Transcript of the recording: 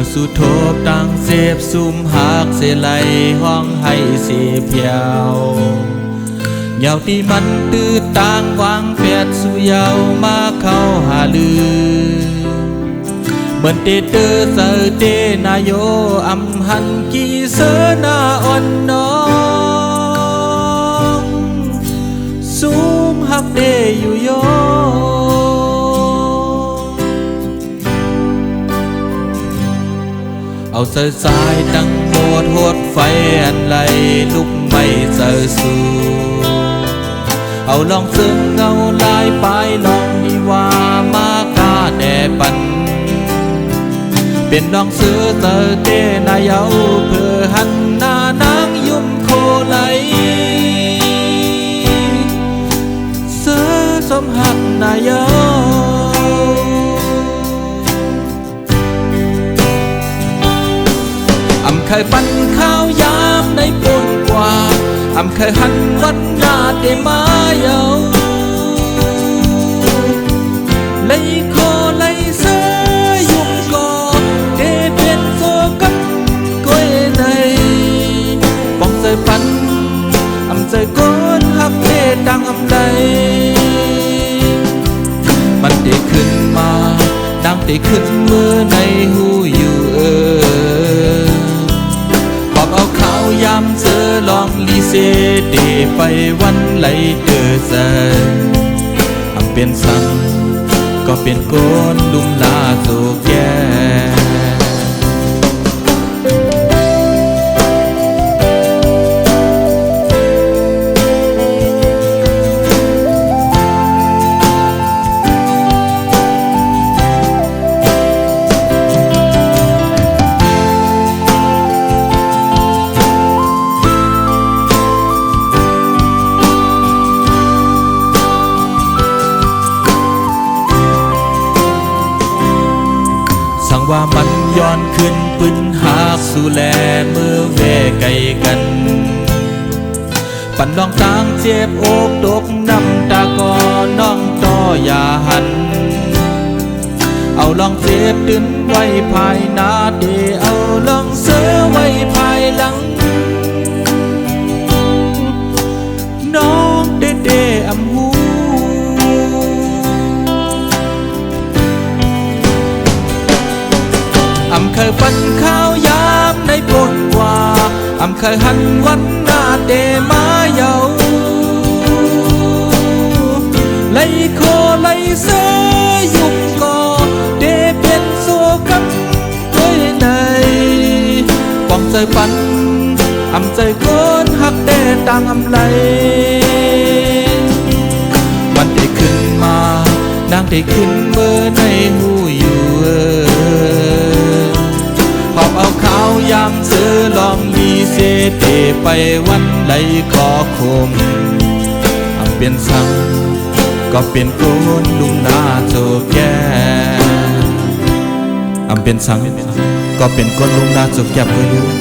อสุโทบตังเสพซุมหักเสไหลห้องให้เสียเพียวเหยาที่มันตื้อต่างวางแปดสุเยามาเข้าหาลือเหมือนเตเตอเสเตนายโยอำหันกีเสนาอ่อนน้องซุมหักเดอยู่โยเอาเสสายตั้งโหดโหดไฟอันไหลลุกไม่เสสูเอาลองซึ่งเงาลายปลายลองมีว่ามากาแด่ปันเป็นลองเสือเตอเตนายเอาเพื่อหันหน้านางยุ่มโคไหลเสือสมหักนายเอาเคยปั่นข้าวยามในปนกว่าเคยหันวันหน้าได้มาเยาเลยโคเลยเสยยุ่งก่อเดเป็นโซกับก้อยในป้องเสยปั่นเสยก้นหักเดดังใดมันได้ขึ้นมาดังได้ขึ้นเมื่อในหูอยู่เอาข้าวยำเสือลองลีเซเดไปวันไหลเดือเสเปลี่ยนสังก็เปลี่ยนโกนดุมลาโซแกสั่งว่ามันย้อนขึ้นปืนหากสู่แลเมื่อเวไกลกันปั่นน้องต่างเจ็บอกตกน้ำตาก่อน้องต่ออย่าหันเอาลองเจ็บตื่นไว้ภายหน้าเดเอาลองเสือไว้ภายหลังน้องเดอำหูเคยปั่นข้าวยามในปนกว่าเคยหันวันหน้าเดมาเยาเลยโคเลยเสยยุ่งก่อเดเป็นโซกับก้อยในป้องใจปั่นใจก้นหักเดต่างไหลมันได้ขึ้นมาดังได้ขึ้นเมื่อในหูอยู่เอาข้าวยำเสือลองลีเซเตไปวันไหลขอคมเปลี่ยนสังก็เปลี่ยนโกนลุงนาโจแก่เปลี่ยนสังก็เปลี่ยนโกนลุงนาโจแก่เพื่อ